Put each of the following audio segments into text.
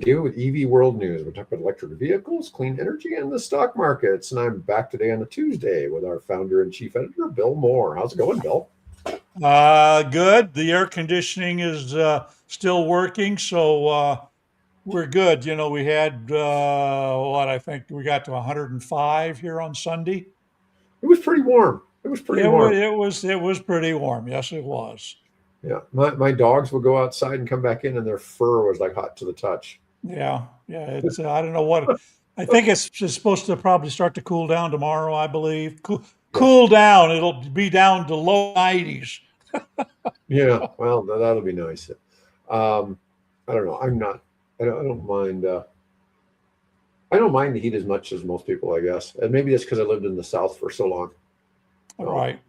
do with EV World News. We're talking about electric vehicles, clean energy, and the stock markets. And I'm back today on a Tuesday with our founder and chief editor, Bill Moore. How's it going, Bill? Good. The air conditioning is still working, so we're good. You know, we had I think we got to 105 here on Sunday. It was pretty warm. It was pretty It was warm. it was pretty warm. Yes, it was. Yeah, my dogs would go outside and come back in, and their fur was like hot to the touch. Yeah, yeah. It's I don't know what. I think it's supposed to probably start to cool down tomorrow. I believe Yeah, cool down. It'll be down to low 90s. yeah. Well, that'll be nice. Um, I don't know. I'm not. I don't mind. I don't mind the heat as much as most people, I guess. And maybe it's because I lived in the South for so long. All Um, right.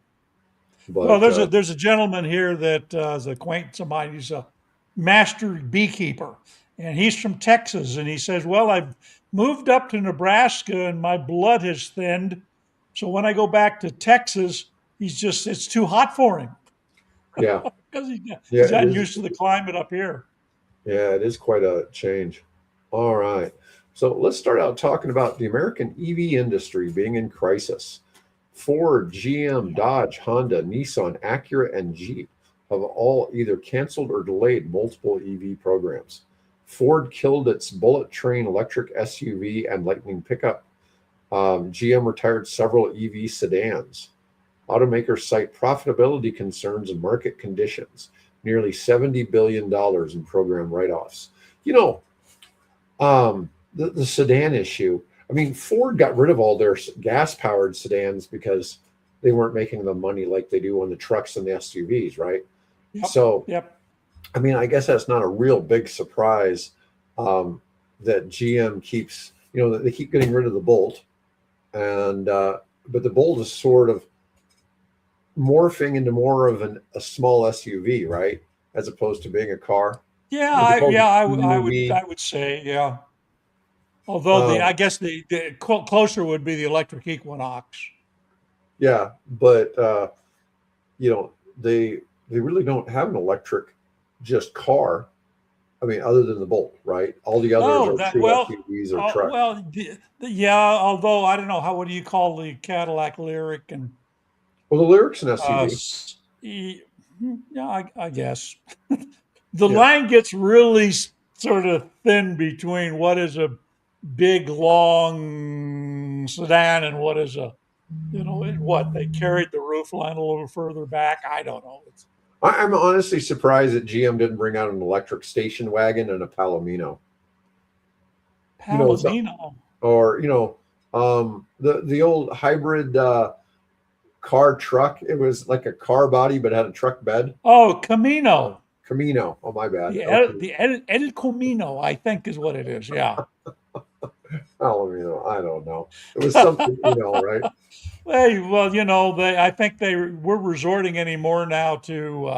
Well, but there's a gentleman here that is an acquaintance of mine. He's a master beekeeper, and he's from Texas. And he says, "Well, I've moved up to Nebraska, and my blood has thinned. So when I go back to Texas, it's too hot for him yeah, because yeah. he's gotten used to the climate up here." Yeah, it is quite a change. All right. So let's start out talking about the American EV industry being in crisis. Ford, GM, Dodge, Honda, Nissan, Acura, and Jeep have all either canceled or delayed multiple EV programs. Ford killed its Bullet Train electric SUV and Lightning pickup. GM retired several EV sedans. Automakers cite profitability concerns and market conditions. Nearly $70 billion in program write-offs. You know, the sedan issue. I mean, Ford got rid of all their gas-powered sedans because they weren't making the money like they do on the trucks and the SUVs, right? Yep. So, Yep. I mean, I guess that's not a real big surprise that GM keeps, that they keep getting rid of the Bolt, and but the Bolt is sort of morphing into more of a small SUV, right, as opposed to being a car. Yeah. What they call the I would EUV. say yeah. Although Um, I guess the closer would be the electric Equinox. yeah, but you know, they really don't have an electric just car. I mean, other than the Bolt, right? All the others Oh, are that true well, SUVs or trucks. well, yeah. Although I don't know what do you call the Cadillac Lyric and Well, the Lyric's an uh, SUV. s- e- yeah, I guess the Yeah, line gets really sort of thin between what is a big long sedan and what is a what they carried the roof line a little further back. I don't know. It's I'm honestly surprised that GM didn't bring out an electric station wagon and a Palomino. So, Palomino. or the old hybrid car truck. It was like a car body, but had a truck bed. Oh, Camino. Camino. Oh, my bad. Okay. The El Camino, I think, is what it is. Yeah. Palomino. I don't know. It was something, right? Hey, well, I think we're resorting anymore now to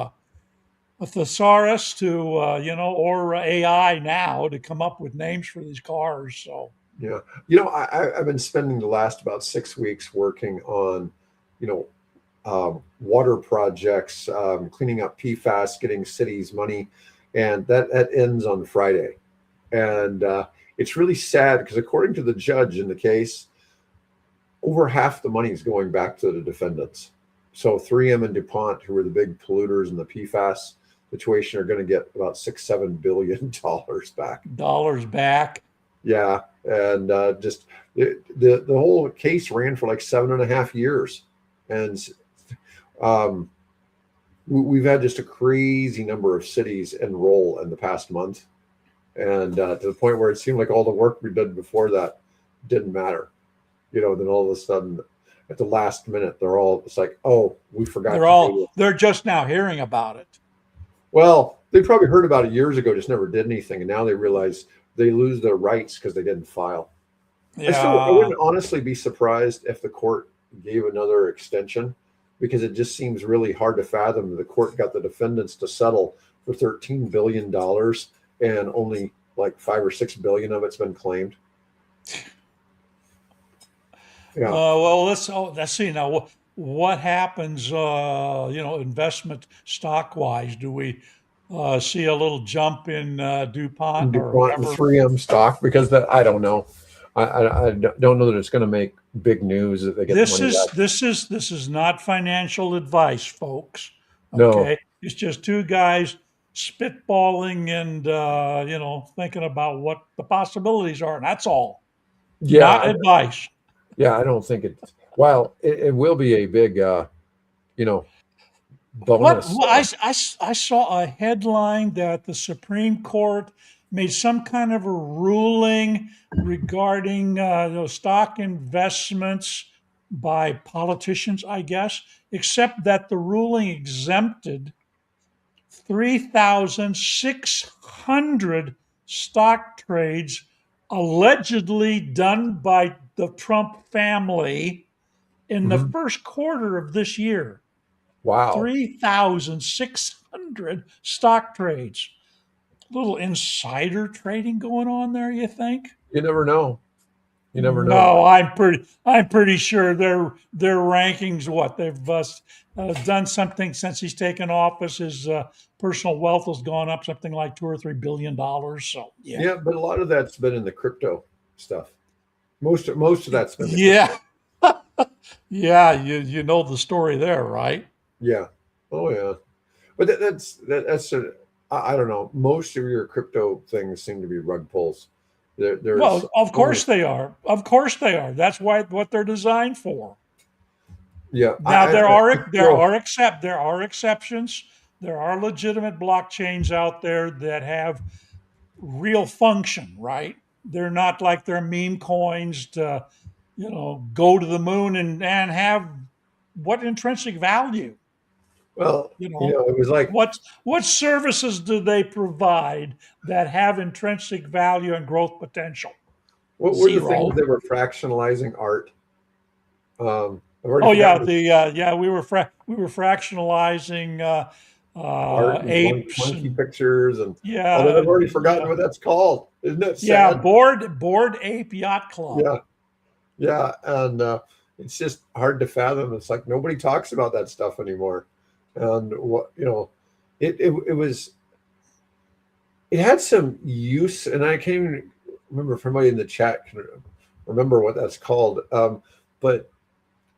a thesaurus or AI now to come up with names for these cars. So, Yeah. I've been spending the last about 6 weeks working on, you know, water projects, cleaning up PFAS, getting cities money, and that ends on Friday. And it's really sad because according to the judge in the case, over half the money is going back to the defendants. So 3M and DuPont, who were the big polluters in the PFAS situation, are going to get about $6-7 billion back. dollars back. Yeah, and just the whole case ran for like 7.5 years, and um, we've had just a crazy number of cities enroll in the past month, and to the point where it seemed like all the work we did before that didn't matter. Then all of a sudden, at the last minute, it's like, oh, we forgot to do it. They're just now hearing about it. Well, they probably heard about it years ago, just never did anything, and now they realize they lose their rights because they didn't file. I Yeah. wouldn't honestly be surprised if the court gave another extension, because it just seems really hard to fathom. The court got the defendants to settle for $13 billion and only like 5 or 6 billion of it's been claimed. Yeah. Well, let's see now. What happens? Investment stock wise, do we see a little jump in DuPont or DuPont and whoever. 3M stock because that I don't know. I don't know that it's going to make big news that they get the This money is back. this is this is not financial advice, folks. No. Okay, it's just two guys spitballing and thinking about what the possibilities are. And that's all. Not Yeah. advice. Yeah. I don't think it. Well, it will be a big, you know, What bonus. I saw a headline that the Supreme Court made some kind of a ruling regarding stock investments by politicians, I guess, except that the ruling exempted 3,600 stock trades allegedly done by the Trump family in the Mhm. first quarter of this year. Wow. 3,600 stock trades. A little insider trading going on there, you think? You never know. You never know. No, I'm pretty sure their rankings. What they've done something since he's taken office. His personal wealth has gone up something like $2 or $3 billion. So yeah, Yeah, but a lot of that's been in the crypto stuff. Most of that's been the yeah, crypto. yeah. You know the story there, right? Yeah. Oh yeah. But that's I don't know. Most of your crypto things seem to be rug pulls. There's Well, of only course they are. Of course they are. That's what they're designed for. yeah. Now I feel there are exceptions. There are legitimate blockchains out there that have real function, right? They're not like their meme coins to, go to the moon and have what intrinsic value, well. you know? It was like What services do they provide that have intrinsic value and growth potential? what were the things Zero. that were fractionalizing art? I've already Oh yeah, forgotten the we were fractionalizing art and apes monkey and pictures and although yeah, I've already forgotten yeah, what that's called. Isn't it yeah. sad? Board Ape Yacht Club. Yeah. Yeah. And it's just hard to fathom. It's like nobody talks about that stuff anymore. And what it was it had some use, and I can't even remember if somebody in the chat can remember what that's called. But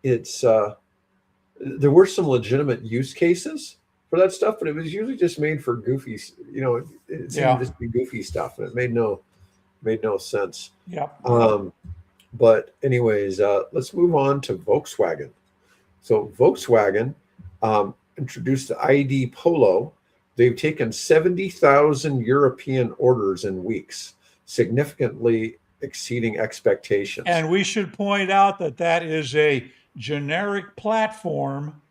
it's there were some legitimate use cases for that stuff, but it was usually just made for goofy. It seemed to Yeah, just be goofy stuff, and it made no sense. yeah. But anyways, let's move on to Volkswagen. So Volkswagen introduced the ID.Polo. They've taken 70,000 European orders in weeks, significantly exceeding expectations. And we should point out that that is a generic platform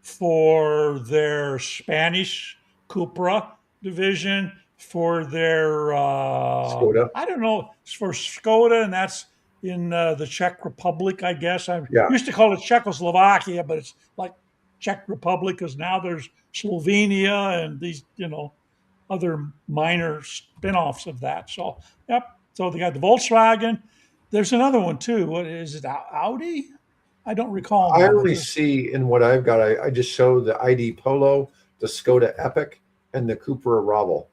for their Spanish Cupra division, for their Skoda, I don't know, it's for Skoda, and that's in the Czech Republic, I guess. I yeah, used to call it Czechoslovakia, but it's like Czech Republic because now there's Slovenia and these, other minor spin-offs of that. So, yep. So they got the Volkswagen. There's another one too. What is it? Audi? I don't recall I now, but only see in what I've got. I just show the ID.Polo, the Skoda Epiq, and the Cupra Raval.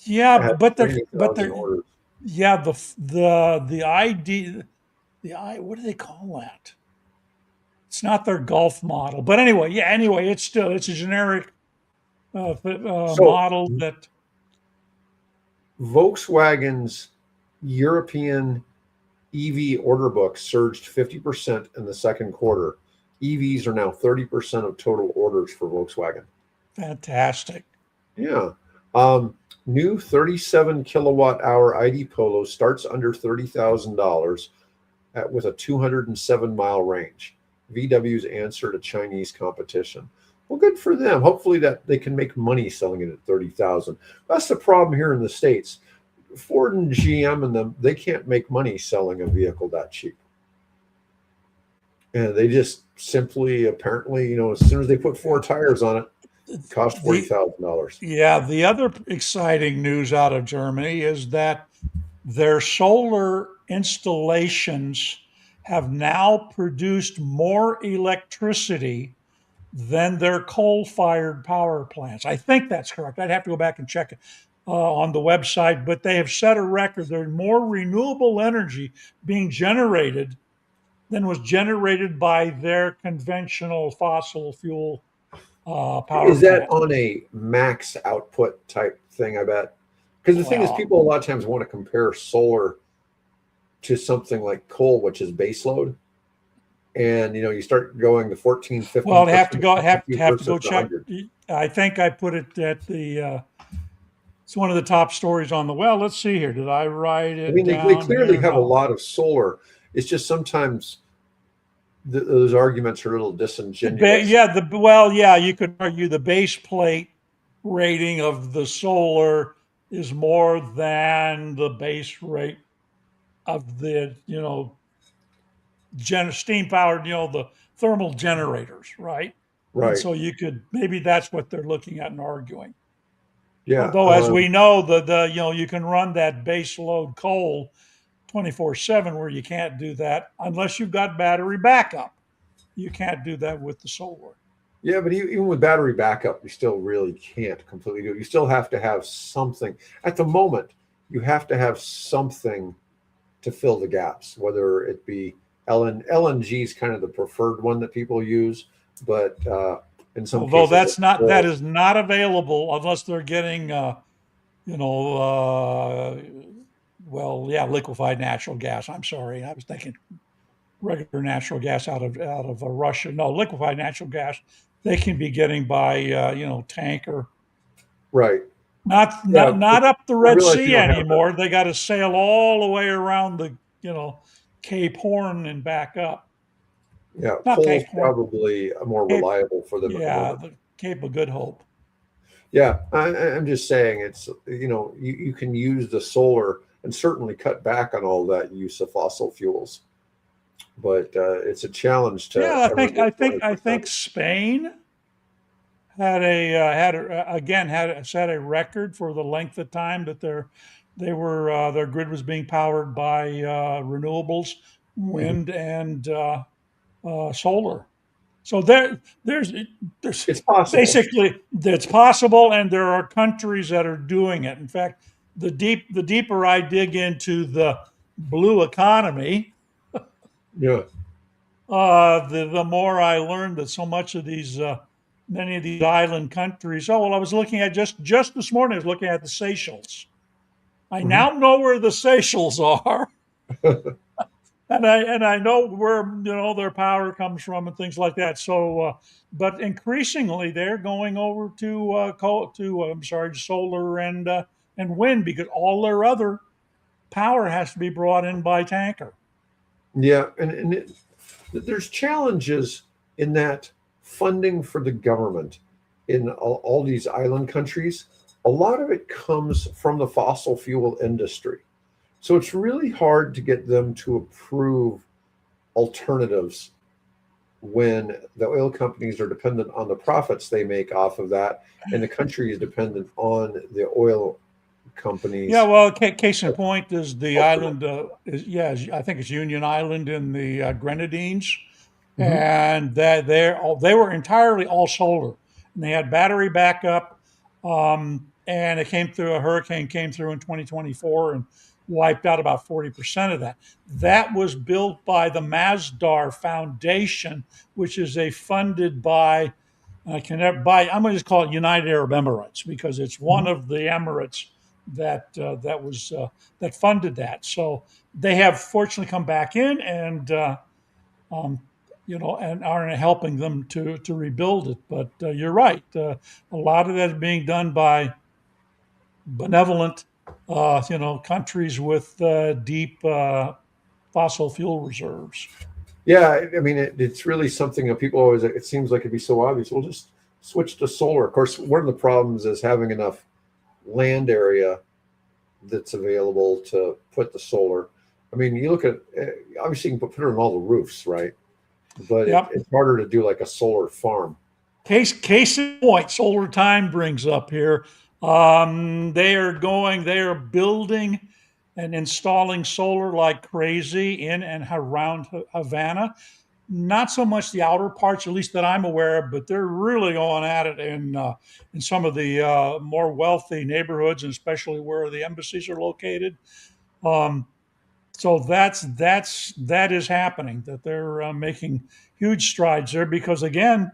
yeah, I had but they're but 70,000 they're orders. yeah the ID what do they call that? It's not their Golf model, but anyway, yeah. Anyway, it's a generic So model that Volkswagen's European EV order book surged 50% in the second quarter. EVs are now 30% of total orders for Volkswagen. fantastic. Yeah. New 37 kilowatt hour ID Polo starts under $30,000 with a 207-mile range. VW's answer to Chinese competition. Well, good for them. Hopefully that they can make money selling it at 30,000. That's the problem here in the States. Ford and GM and them, they can't make money selling a vehicle that cheap. And they just simply, apparently, as soon as they put four tires on it, it cost The $40,000. Yeah, the other exciting news out of Germany is that their solar installations have now produced more electricity than their coal-fired power plants. I think that's correct. I'd have to go back and check it on the website, but they have set a record. There's more renewable energy being generated than was generated by their conventional fossil fuel power Is that plant. on a max output type thing? I bet. Because the thing is, Well, people a lot of times want to compare solar to something like coal, which is base load. And you start going to 14, well, 15% have to versus go check. 100. I think I put it at the. It's one of the top stories on the well. Let's see here. Did I write I it mean, they down clearly here? have a No. lot of solar. It's just sometimes those arguments are a little disingenuous. Yeah, you could argue the base plate rating of the solar is more than the base rate of the, steam powered, the thermal generators, right? And Right. so maybe that's what they're looking at and arguing. Yeah. Although, as we know, you can run that base load coal 24/7, where you can't do that unless you've got battery backup. You can't do that with the solar. Yeah, but even with battery backup, you still really can't completely do it. You still have to have something. At the moment, you have to have something to fill the gaps, whether it be LNG is kind of the preferred one that people use, but in some Although cases, that is not available unless they're getting, you know, uh, liquefied natural gas. I'm sorry, I was thinking regular natural gas out of Russia. No, liquefied natural gas they can be getting by tanker. right. Not Yeah, not but not up the I Red realize you Sea don't have that. anymore. They got to sail all the way around the Cape Horn and back up. Yeah, Not coal's Cape Horn, probably more Cape reliable for them at the yeah, moment. the Cape of Good Hope. Yeah, I'm just saying you can use the solar and certainly cut back on all that use of fossil fuels, but it's a challenge to Yeah, I ever think get I think I 20%. think Spain again set a record for the length of time that their grid was being powered by renewables, Mhm. wind and solar. So there's It's possible. basically it's possible, and there are countries that are doing it. In fact, the deeper I dig into the blue economy, Yeah. the more I learned that so much of these many of these island countries. Oh well, I was looking at just this morning. I was looking at the Seychelles. I Mhm. now know where the Seychelles are, and I know where their power comes from and things like that. So, but increasingly they're going over to solar and wind, because all their other power has to be brought in by tanker. Yeah, there's challenges in that funding for the government in all these island countries. A lot of it comes from the fossil fuel industry. So it's really hard to get them to approve alternatives when the oil companies are dependent on the profits they make off of that, and the country is dependent on the oil Yeah, companies. well, case in point is the Ultimate. island. I think it's Union Island in the Grenadines, Mhm. and that they were entirely all solar, and they had battery backup. And a hurricane came through in 2024 and wiped out about 40% of that. That was built by the Masdar Foundation, which is funded by I can never buy. I'm going to just call it United Arab Emirates, because it's one Mhm. of the Emirates that funded that. So they have fortunately come back in and um, and are helping them to rebuild it. But you're right. A lot of that is being done by benevolent, countries with deep fossil fuel reserves. Yeah, I mean, it's really something that people always, it seems like it'd be so obvious. We'll just switch to solar. Of course, one of the problems is having enough land area that's available to put the solar. I mean, you look at, obviously, you can put it on all the roofs, right? But Yep. it's harder to do like a solar farm. Case in point, Solar Time brings up here. They are building and installing solar like crazy in and around Havana. not so much the outer parts, at least that I'm aware of, but they're really going at it in some of the more wealthy neighborhoods, and especially where the embassies are located. Um, so that is happening. That they're making huge strides there because again,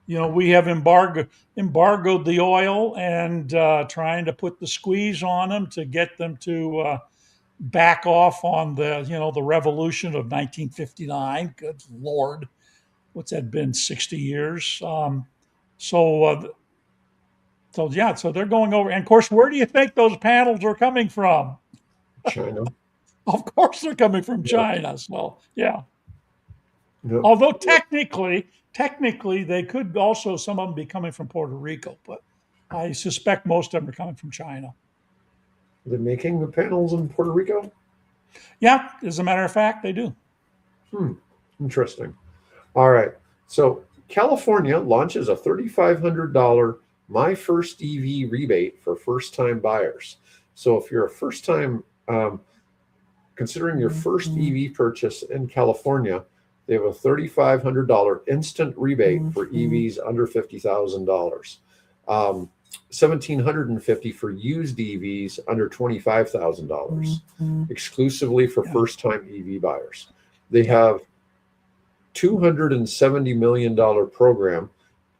we have embargoed the oil and trying to put the squeeze on them to get them to back off on the revolution of 1959. Good Lord, what's that been? 60 years. So yeah, so they're going over. And of course, where do you think those panels are coming from? China. Of course, they're coming from Yeah. China. So yeah. Yep. Although technically, they could also some of them be coming from Puerto Rico, but I suspect most of them are coming from China. They're making the panels in Puerto Rico? Yeah, as a matter of fact, they do. Interesting. All right. So California launches a $3,500 My First EV rebate for first-time buyers. So if you're a first-time, considering your first EV purchase in California, they have a $3,500 instant rebate for EVs under $50,000. $1,750 for used EVs under $25,000, exclusively for first-time EV buyers. They have $270 million program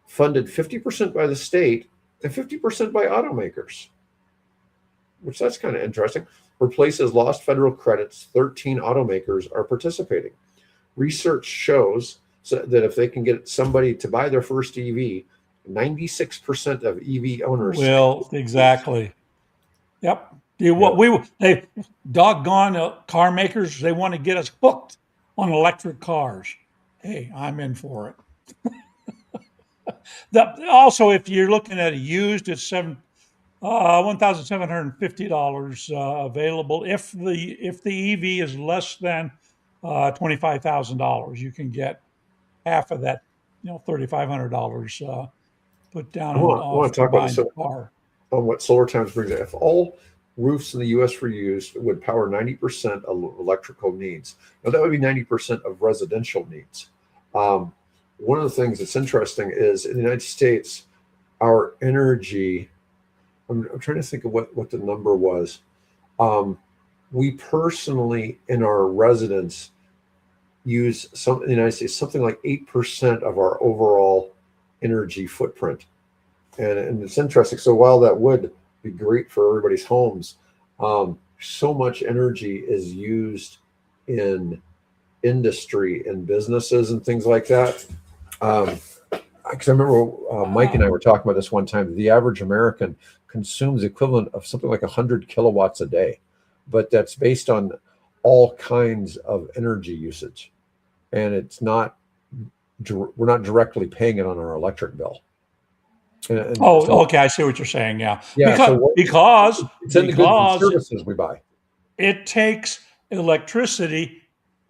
funded 50% by the state and 50% by automakers, which that's kind of interesting. Replaces lost federal credits. 13 automakers are participating. Research shows that if they can get somebody to buy their first EV, 96% of EV owners will exactly. Yep. They doggone car makers. They want to get us hooked on electric cars. Hey, I'm in for it. Also, if you're looking at a used, it's $1,750 available. If the EV is less than $25,000, you can get half of that, $3,500 put down I want to for talk about buying this the car. on what Solar Times brings. If all roofs in the U.S. were used, it would power 90% of electrical needs. Now that would be 90% of residential needs. One of the things that's interesting is in the United States, our energy. I'm trying to think of what the number was. We personally, in our residence, use in the United States something like 8% of our overall energy footprint. And it's interesting. So while that would be great for everybody's homes, so much energy is used in industry and businesses and things like that. Because I remember Mike and I were talking about this one time. The average American consumes the equivalent of something like 100 kilowatts a day, but that's based on all kinds of energy usage, and it's not. We're not directly paying it on our electric bill. Okay, I see what you're saying. Yeah, yeah. Because it's in the goods and services we buy. It takes electricity,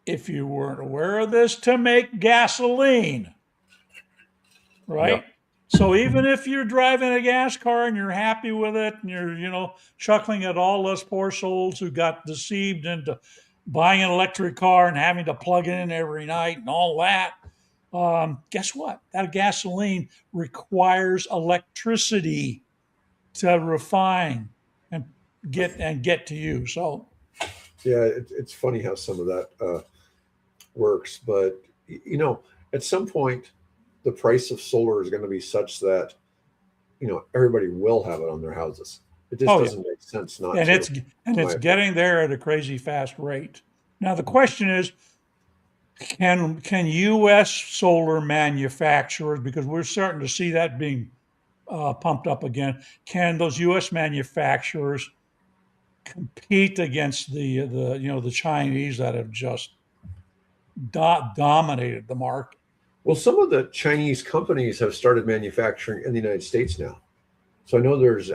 if you weren't aware of this, to make gasoline. Right? Yeah. So even if you're driving a gas car and you're happy with it and you're, chuckling at all us poor souls who got deceived into buying an electric car and having to plug it in every night and all that, guess what? That gasoline requires electricity to refine and get to you. So yeah, it's funny how some of that works, but at some point the price of solar is going to be such that everybody will have it on their houses. It just doesn't make sense not and to. It's getting there at a crazy fast rate. Now the question is, can U.S. solar manufacturers, because we're starting to see that being pumped up again, can those U.S. manufacturers compete against the Chinese that have just dominated the market? Well, some of the Chinese companies have started manufacturing in the United States now. So I know there's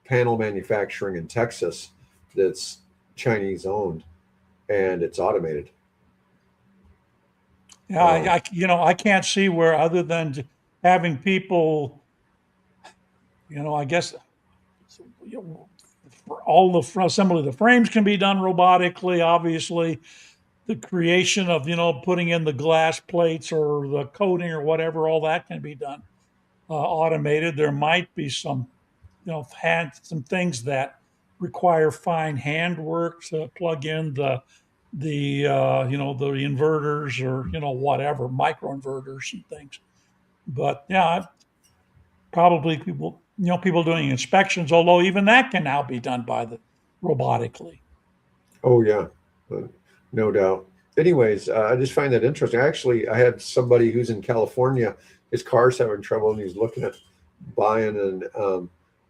panel manufacturing in Texas that's Chinese owned, and it's automated. Yeah, I can't see where other than having people, I guess all the assembly of the frames can be done robotically. Obviously, the creation of, putting in the glass plates or the coating or whatever, all that can be done automated. There might be some, some things that require fine handwork to plug in the inverters or whatever micro inverters and things. But yeah, probably people doing inspections, although even that can now be done by the robotically. Oh yeah, no doubt. Anyways, I just find that interesting. Actually, I had somebody who's in California. His car's having trouble, and he's looking at buying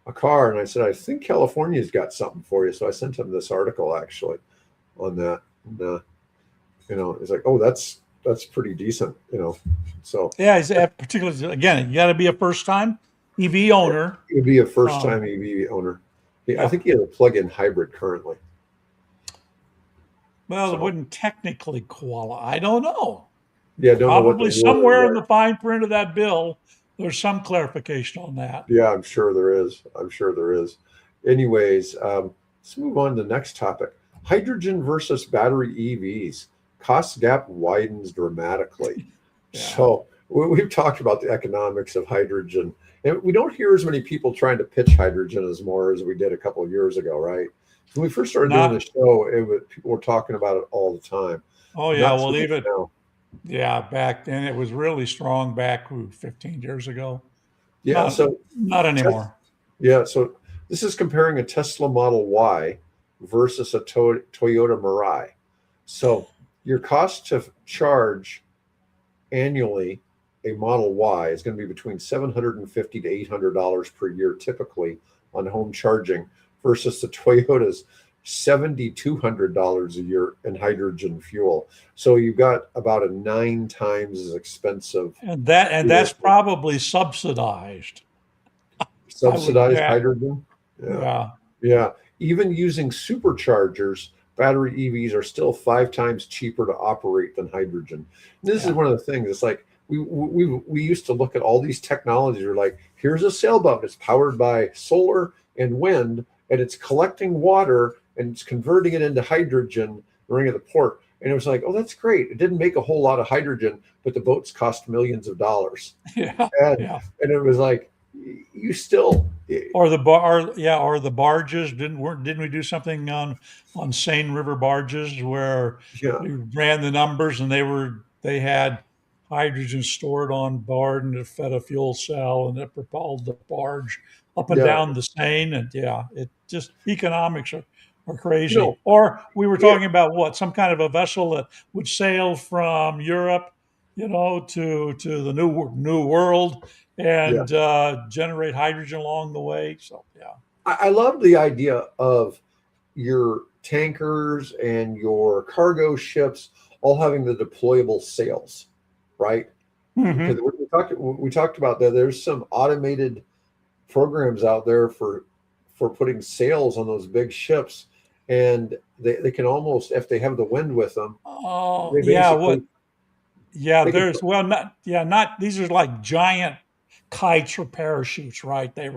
a car. And I said, I think California's got something for you. So I sent him this article actually on that. And, it's like, oh, that's pretty decent. So Yeah, particularly again, you got to be a first time EV owner. he'd be a first time EV owner. I think he has a plug-in hybrid currently. Well, it wouldn't technically qualify. I don't know. Yeah, don't know what Probably somewhere in the fine print of that bill, there's some clarification on that. Yeah, I'm sure there is. Anyways, let's move on to the next topic. Hydrogen versus battery EVs. Cost gap widens dramatically. Yeah. So we've talked about the economics of hydrogen, and we don't hear as many people trying to pitch hydrogen as we did a couple of years ago, right? When we first started doing the show, people were talking about it all the time. Oh yeah, well even now. Yeah, back then it was really strong back 15 years ago. Yeah, not anymore. So this is comparing a Tesla Model Y versus a Toyota Mirai. So your cost to charge annually a Model Y is going to be between $750 to $800 per year, typically on home charging, versus the Toyota's $7,200 a year in hydrogen fuel. So you've got about a 9 times as expensive. And that's probably subsidized. Subsidized hydrogen? Yeah. Even using superchargers, battery EVs are still 5 times cheaper to operate than hydrogen. And this is one of the things. It's like we used to look at all these technologies. We're like, here's a sailboat. It's powered by solar and wind, and it's collecting water and it's converting it into hydrogen running at the port. And it was like, oh, that's great. It didn't make a whole lot of hydrogen, but the boats cost millions of dollars. Yeah. And it was like, you still or the barges. Didn't we do something on Seine River barges where we ran the numbers and they had hydrogen stored on board and it fed a fuel cell and it propelled the barge up and down the Seine, and it just economics are crazy. Or we were talking about some kind of a vessel that would sail from Europe, to the new world and generate hydrogen along the way. So I love the idea of your tankers and your cargo ships all having the deployable sails, right? Mm-hmm. Because we talked about that. There's some automated programs out there for putting sails on those big ships, and they can almost, if they have the wind with them. Oh not these are like giant kites or parachutes, right? They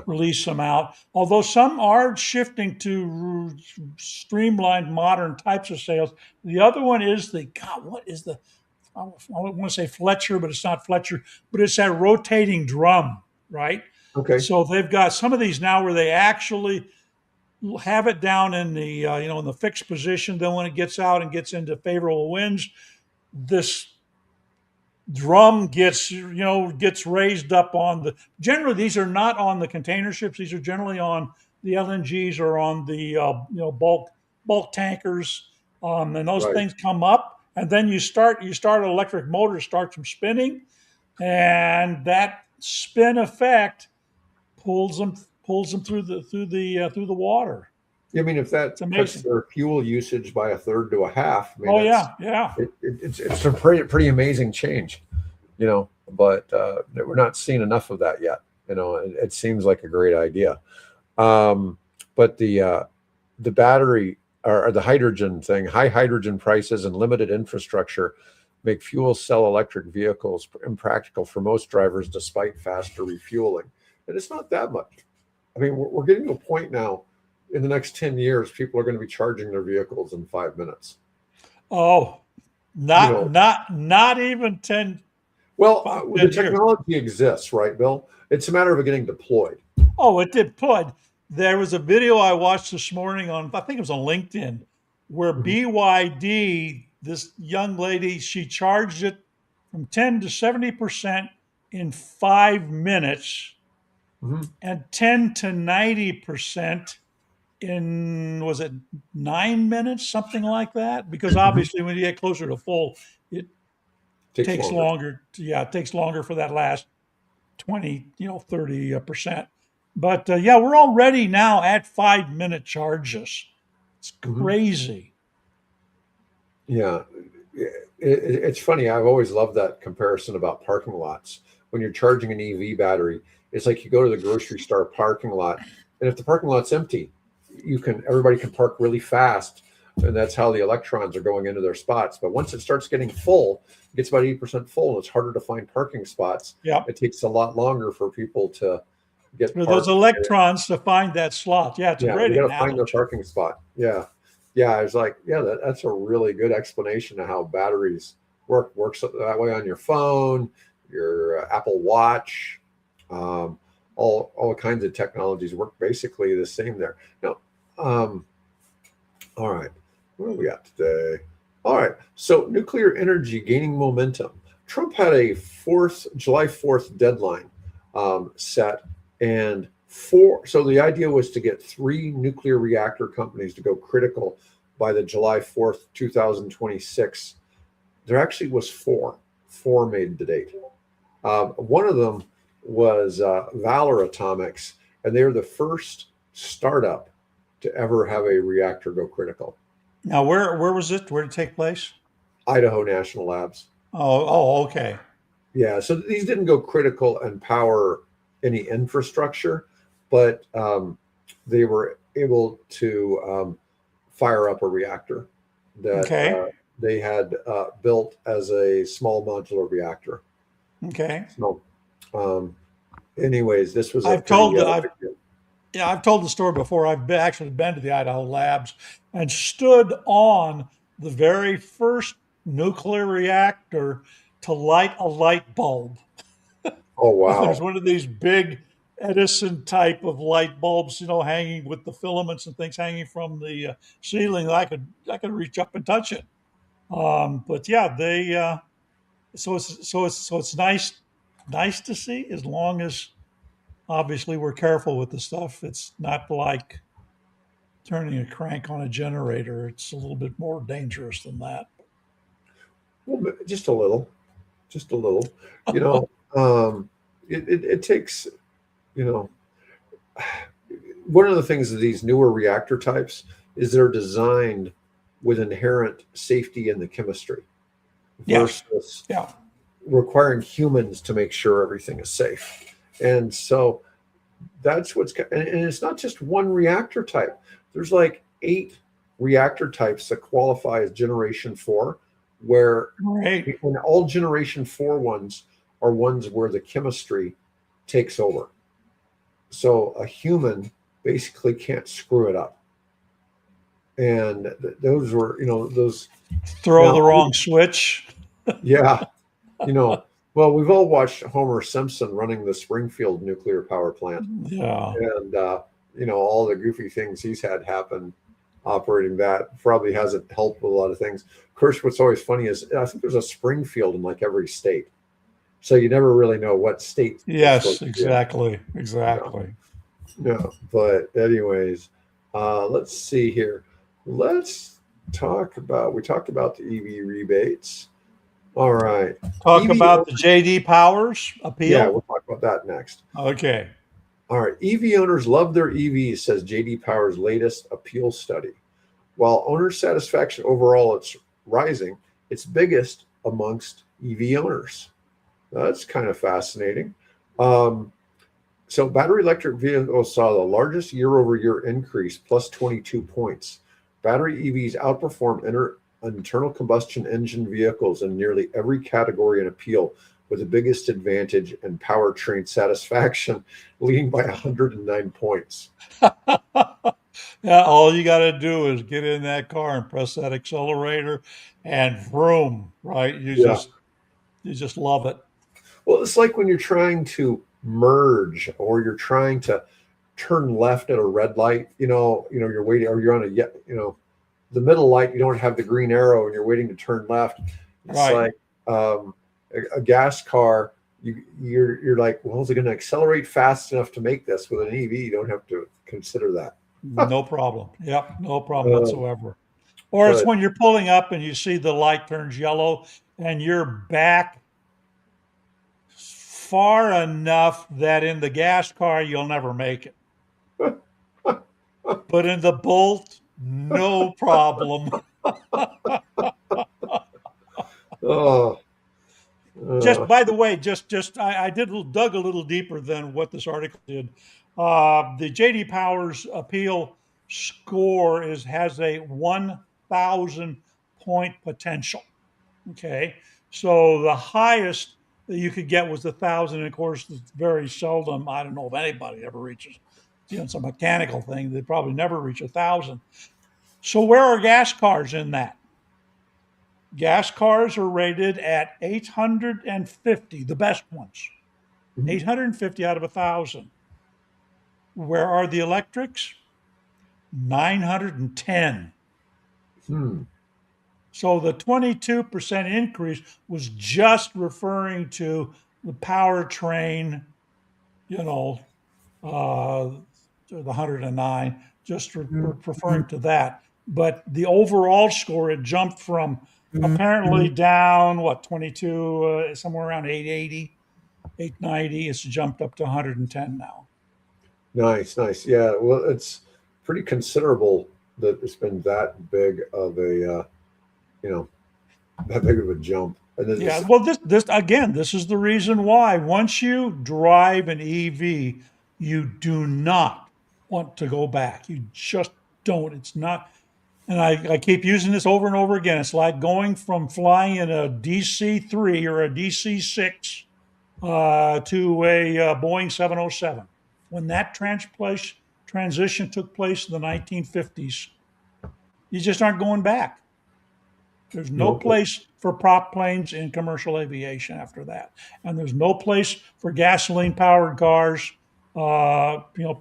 release them out. Although some are shifting to streamlined modern types of sails. The other one is I want to say Fletcher, but it's not Fletcher, but it's that rotating drum, right? Okay. So they've got some of these now where they actually have it down in the in the fixed position. Then when it gets out and gets into favorable winds, this drum gets raised up on the. Generally, these are not on the container ships. These are generally on the LNGs or on the bulk tankers, and those things come up, and then you start an electric motor, starts them spinning, and that spin effect pulls them through the water. I mean, if that cuts their fuel usage by a third to a half, I mean, it's a pretty amazing change, But we're not seeing enough of that yet. It seems like a great idea, but the battery or the hydrogen thing, high hydrogen prices and limited infrastructure make fuel cell electric vehicles impractical for most drivers, despite faster refueling. And it's not that much. I mean, we're getting to a point now. In the next 10 years, people are going to be charging their vehicles in 5 minutes. Oh, You know, not even 10, well, 5, the 10 years. technology exists, right, Bill? It's a matter of it getting deployed. Oh, it did put. There was a video I watched this morning on, I think it was on LinkedIn, where Mhm, BYD, this young lady, she charged it from 10 to 70% in 5 minutes mhm, and 10 to 90% in, was it 9 minutes, something like that? Because mhm. obviously when you get closer to full, it Takes takes longer. longer. Yeah, it takes longer for that last 20, 30%. But yeah, we're already now at 5 minute charges. It's Mhm. crazy. Yeah, it's funny. I've always loved that comparison about parking lots. When you're charging an EV battery, it's like you go to the grocery store parking lot, and if the parking lot's empty, everybody can park really fast, and that's how the electrons are going into their spots. But once it starts getting full, it gets about 80% full, and it's harder to find parking spots. Yep. It takes a lot longer for people to get For those parked. electrons to find that slot. Yeah, it's a Yeah, great they got to find their analogy. parking spot. Yeah, yeah. I was like, yeah, that's a really good explanation of how batteries work. Works that way on your phone, your Apple Watch, um, all kinds of technologies work basically the same there. Now, um, all right, what do we got today? All right, so nuclear energy gaining momentum. Trump had a July 4th deadline set, and so the idea was to get three nuclear reactor companies to go critical by the July 4th, 2026. There actually was four made to date. One of them was Valor Atomics, and they were the first startup to ever have a reactor go critical. Now, where was it? Where did it take place? Idaho National Labs. Okay. Yeah, so these didn't go critical and power any infrastructure, but they were able to fire up a reactor that Okay. they had built as a small modular reactor. Okay. So, um, anyways, this was a I've pretty told I've big deal. yeah, I've told the story before. Actually been to the Idaho labs and stood on the very first nuclear reactor to light a light bulb. Oh There's wow! one of these big Edison type of light bulbs, hanging with the filaments and things hanging from the ceiling. I could reach up and touch it. But yeah, they so it's nice to see, as long as obviously we're careful with the stuff. It's not like turning a crank on a generator. It's a little bit more dangerous than that. Well, just a little. You know, um, it takes. You know, one of the things of these newer reactor types is they're designed with inherent safety in the chemistry Yes. versus Yeah. requiring humans to make sure everything is safe. And so that's and it's not just one reactor type. There's like 8 reactor types that qualify as generation 4, where Right. and all generation 4 ones are ones where the chemistry takes over. So a human basically can't screw it up. And those were, those Throw now, the wrong switch. yeah, well, we've all watched Homer Simpson running the Springfield nuclear power plant, Yeah. and all the goofy things he's had happen operating that probably hasn't helped with a lot of things. Of course, what's always funny is I think there's a Springfield in like every state, so you never really know what state you're supposed Yes, to be in. exactly. No, Exactly. no. But anyways, let's see here. Let's we talked about the EV rebates. All right, Talk EV. about the JD Powers Yeah, appeal. we'll talk about that next. Okay. All right. EV owners love their EVs, says JD Power's latest appeal study. While owner satisfaction overall it's rising, it's biggest amongst EV owners. That's kind of fascinating. Um, so battery electric vehicles saw the largest year-over-year increase, plus 22 points. Battery EVs outperform internal combustion engine vehicles in nearly every category and appeal, with the biggest advantage in powertrain satisfaction, leading by 109 points. Yeah, all you got to do is get in that car and press that accelerator, and vroom, right? Yeah. You just love it. Well, it's like when you're trying to merge or you're trying to turn left at a red light, you're waiting or you're on the middle light, you don't have the green arrow and you're waiting to turn left. It's Right. like a gas car. You're like, well, is it going to accelerate fast enough to make this? With an EV, you don't have to consider that. No problem. Yep, no problem Um, whatsoever. Or it's but when you're pulling up and you see the light turns yellow and you're back far enough that in the gas car you'll never make it. But in the Bolt, no problem. oh, Just uh, by the way, I did dug a little deeper than what this article did. The JD Powers appeal score has a 1,000 point potential. Okay, so the highest that you could get was 1,000. And of course, it's very seldom. I don't know if anybody ever reaches. It's a mechanical thing. They probably never reach 1,000. So where are gas cars in that? Gas cars are rated at 850, the best ones. 850 out of 1,000. Where are the electrics? 910. hmm, So the 22% increase was just referring to the powertrain, you know, uh, the 109, just referring to that. But the overall score, it jumped from apparently down, 22, somewhere around 880, 890. It's jumped up to 110 now. nice, nice. Yeah, well, it's pretty considerable that it's been that big of you know, that big of a jump. And then Yeah, this, well, this again, this is the reason why. Once you drive an EV, you do not want to go back. You just don't. It's not, and I keep using this over and over again. It's like going from flying in a DC-3 or a DC-6 to a Boeing 707. When that transition took place in the 1950s, you just aren't going back. There's no no, place for prop planes in commercial aviation after that, and there's no place for gasoline-powered cars,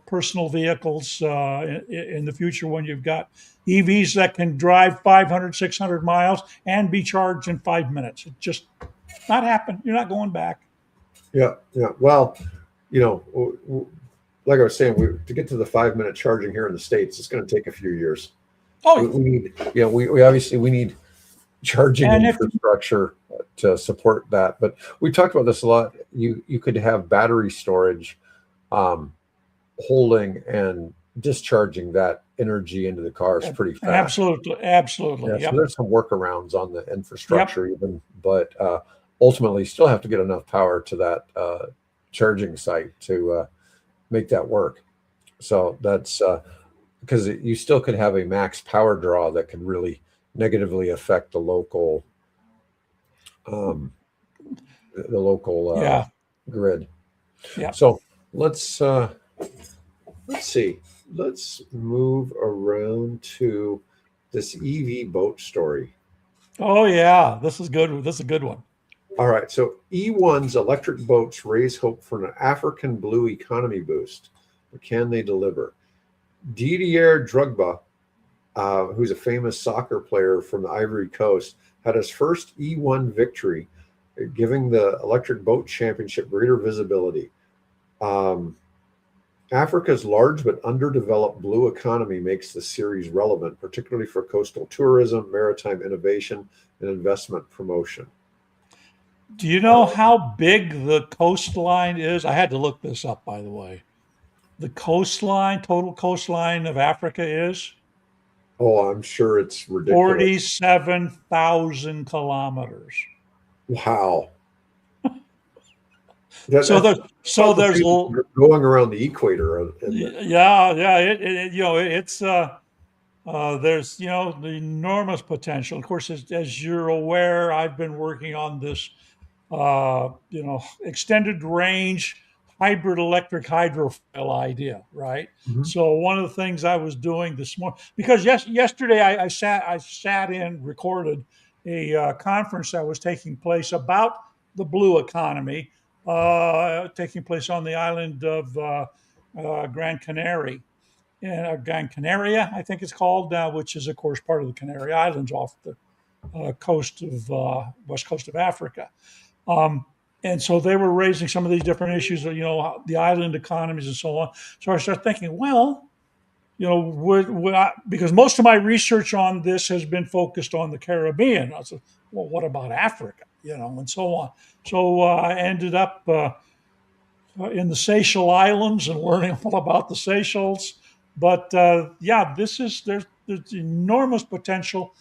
personal vehicles in the future when you've got EVs that can drive 500, 600 miles and be charged in 5 minutes. It just not happen. You're not going back. yeah, yeah. Well, like I was saying, to get to the 5 minute charging here in the States, it's going to take a few years. We, Oh, we need, we obviously we need charging and if infrastructure to support that. But we talked about this a lot. You could have battery storage, um, holding and discharging that energy into the cars pretty fast. absolutely, Yeah, absolutely, so yep, there's some workarounds on the yep. infrastructure even, but ultimately you still have to get enough power to that charging site to make that work. So that's because you still could have a max power draw that could really negatively affect um, the local Yeah, grid. yeah. So let's let's see. Let's move around to this EV boat story. Oh yeah, this is good. This is a good one. All right. So E1's electric boats raise hope for an African blue economy boost. But can they deliver? Didier Drogba, who's a famous soccer player from the Ivory Coast, had his first E1 victory, giving the electric boat championship greater visibility. Um, Africa's large but underdeveloped blue economy makes the series relevant, particularly for coastal tourism, maritime innovation, and investment promotion. Do you know how big the coastline is? I had to look this up, by the way. The coastline, total coastline of Africa is Oh, I'm sure it's ridiculous. 47,000 kilometers. Wow. So That's there's so about the there's same as going around the equator, isn't it? yeah, yeah, it's there's the enormous potential. Of course, as you're aware, I've been working on this extended range hybrid electric hydrofoil idea, right? Mhm. So one of the things I was doing this morning, because yesterday I sat in, recorded a conference that was taking place about the blue economy, taking place on the island of Gran Canaria, and Gran Canaria, I think it's called, which is of course part of the Canary Islands off the coast of west coast of Africa. Um, and so they were raising some of these different issues, the island economies and so on. So I started thinking, well, because most of my research on this has been focused on the Caribbean. I said, well, what about Africa? And so on. So I ended up in the Seychelles Islands and learning all about the Seychelles. But yeah, there's enormous potential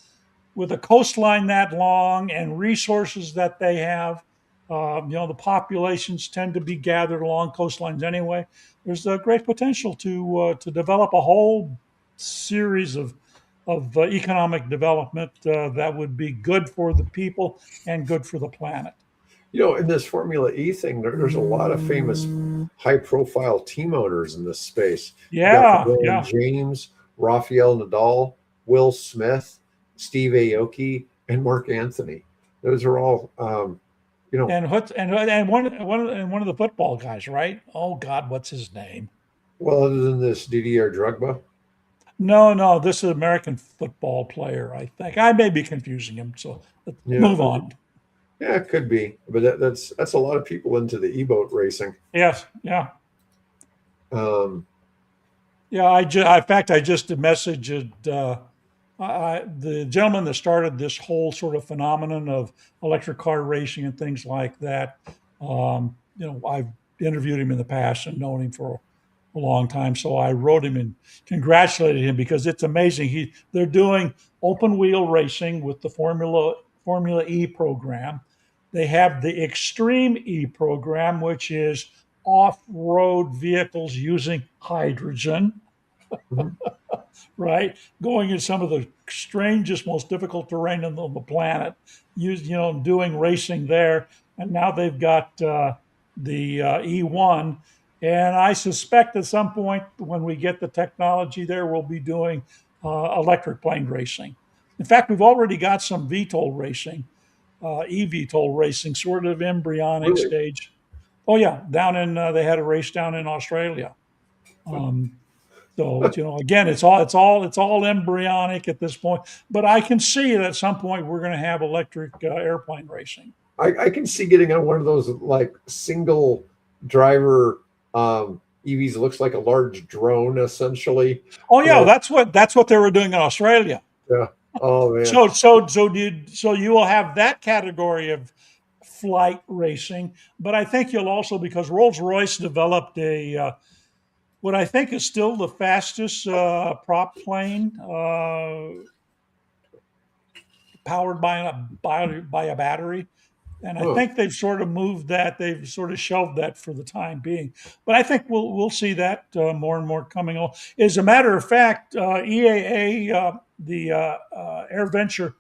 with a coastline that long and resources that they have. The populations tend to be gathered along coastlines anyway. There's a great potential to develop a whole series of economic development that would be good for the people and good for the planet. In this Formula E thing, there's a lot of famous high profile team owners in this space. You got Yeah, LeBron yeah. James, Rafael Nadal, Will Smith, Steve Aoki, and Mark Anthony. Those are all, And what and one of the football guys, right? Oh God, what's his name? well, other than this Didier Drogba. No, no, this is an American football player, I think. I may be confusing him, so let's Yeah, move on. yeah, it could be, but that's a lot of people into the e-boat racing. Yes, yeah. Um, Yeah, in fact, I just messaged the gentleman that started this whole sort of phenomenon of electric car racing and things like that. I've interviewed him in the past and known him for a long time. So I wrote him and congratulated him because it's amazing. They're doing open wheel racing with the Formula E program. They have the Extreme E program, which is off-road vehicles using hydrogen, mhm. right? Going in some of the strangest, most difficult terrain on the planet, doing racing there. And now they've got the E1. And I suspect at some point when we get the technology there, we'll be doing electric plane racing. In fact, we've already got some VTOL racing, eVTOL racing, sort of embryonic Really? stage. Oh yeah, they had a race down in Australia. Um, so again, it's all embryonic at this point. But I can see that at some point we're going to have electric airplane racing. I can see getting on one of those like single driver EVs. It looks like a large drone, essentially. Oh You yeah, know, that's what they were doing in Australia. yeah. Oh man. So you will have that category of flight racing, but I think you'll also, because Rolls Royce developed a what I think is still the fastest prop plane powered by a battery. And I Huh. think they've sort of moved that. They've sort of shelved that for the time being. But I think we'll see that more and more coming on. As a matter of fact, EAA, the Air Venture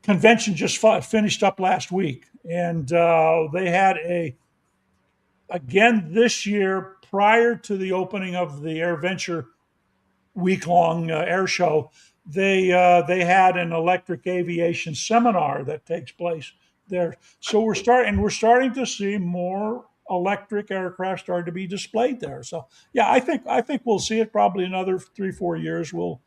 convention, just finished up last week, and they had again this year prior to the opening of the Air Venture week-long air show. They had an electric aviation seminar that takes place there. So we're starting to see more electric aircraft starting to be displayed there. So yeah, I think we'll see it probably another 3-4 years. We'll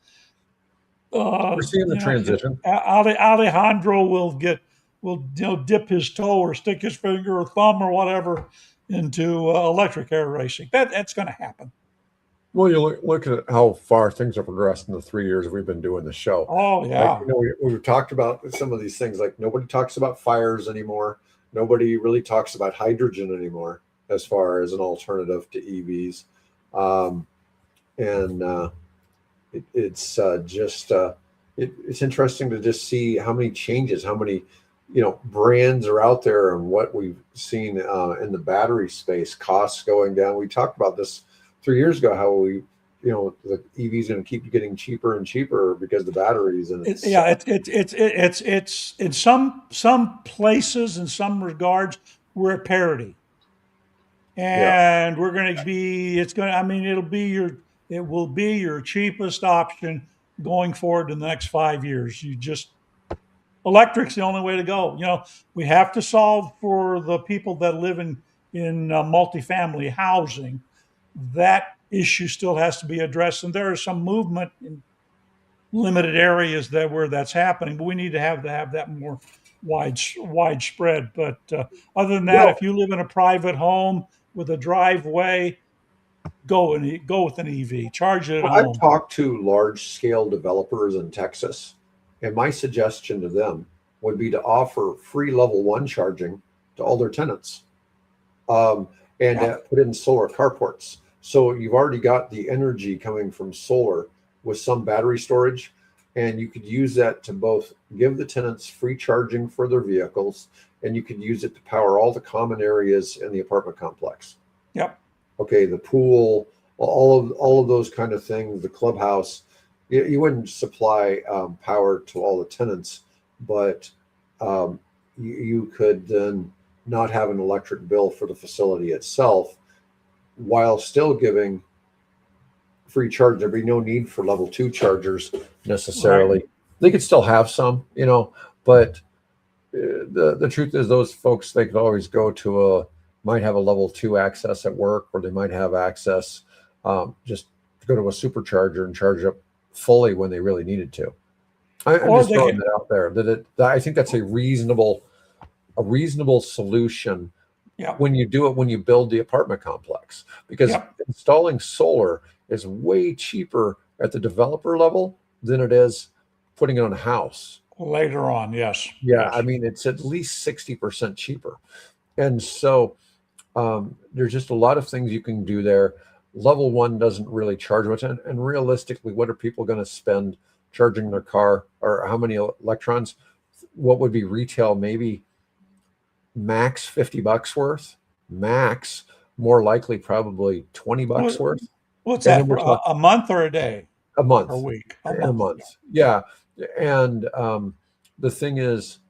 We're seeing the you know transition. Alejandro will dip his toe or stick his finger or thumb or whatever into electric air racing. That's going to happen. Well, you look at how far things have progressed in the 3 years we've been doing the show. Oh Like, yeah. we've talked about some of these things. Like nobody talks about fires anymore. Nobody really talks about hydrogen anymore as far as an alternative to EVs. Um, and it's just it's interesting to just see how many changes, how many brands are out there, and what we've seen in the battery space, costs going down. We talked about this 3 years ago, how the EV is going to keep getting cheaper and cheaper because the batteries, and It's in some places, in some regards, we're at parity. and we're going to be. It's going. I mean, it will be your cheapest option going forward in the next 5 years. Electric's the only way to go. We have to solve for the people that live in multifamily housing. That issue still has to be addressed, and there is some movement in limited areas where that's happening, but we need to have that more widespread. But other than that, Well, if you live in a private home with a driveway, go with an EV. Charge it at I've home. talked to large scale developers in Texas, and my suggestion to them would be to offer free level 1 charging to all their tenants, and put in solar carports. So you've already got the energy coming from solar with some battery storage, and you could use that to both give the tenants free charging for their vehicles, and you could use it to power all the common areas in the apartment complex. Yep. Okay, the pool, all of those kind of things, the clubhouse. You wouldn't supply power to all the tenants, but you could then not have an electric bill for the facility itself, while still giving free charge. There'd be no need for level 2 chargers necessarily. Right. They could still have some, but the truth is those folks, they could always might have a level 2 access at work, or they might have access just to go to a supercharger and charge up fully when they really needed to. I'm just throwing that out there. I think that's a reasonable solution. Yeah. When you build the apartment complex, because installing solar is way cheaper at the developer level than it is putting it on a house. Later on, yes. Yeah, yes. I mean, it's at least 60% cheaper. And so there's just a lot of things you can do there. Level 1 doesn't really charge much. And realistically, what are people going to spend charging their car, or how many electrons? What would be retail? Maybe max $50 worth, max, more likely probably $20 worth. What's that for a month or a day? A month. Or a week? A month. Yeah. And the thing is,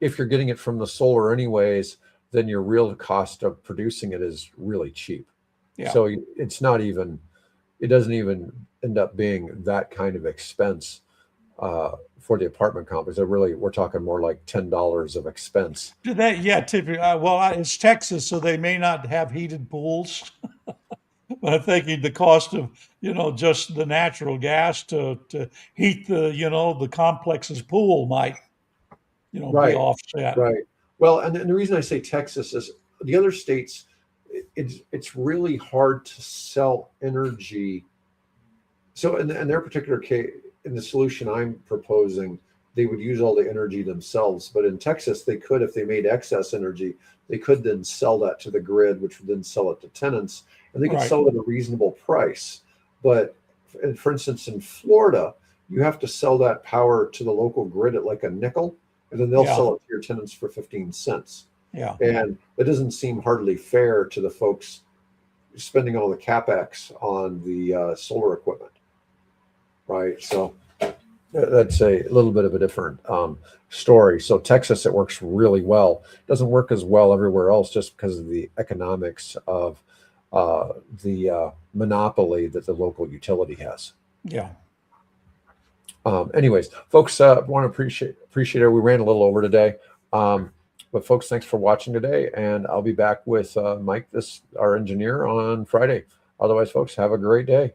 if you're getting it from the solar anyways, then your real cost of producing it is really cheap. Yeah. So it doesn't even end up being that kind of expense for the apartment complex. We're talking more like $10 of expense. Typically. It's Texas, so they may not have heated pools. But I'm thinking the cost of, just the natural gas to heat the complex's pool might, be offset. Right. Well, and the reason I say Texas is the other states, it's really hard to sell energy. So in their particular case, in the solution I'm proposing, they would use all the energy themselves. But in Texas, they could, if they made excess energy, they could then sell that to the grid, which would then sell it to tenants, and they could sell it at a reasonable price. But for instance, in Florida, you have to sell that power to the local grid at like a nickel, and then they'll sell it to your tenants for 15 cents. Yeah. And it doesn't seem hardly fair to the folks spending all the capex on the solar equipment. Right. So that's a little bit of a different story. So Texas, it works really well. It doesn't work as well everywhere else just because of the economics of the monopoly that the local utility has. Yeah. Anyways, folks, want to appreciate it. We ran a little over today. But folks, thanks for watching today. And I'll be back with Mike, our engineer, on Friday. Otherwise, folks, have a great day.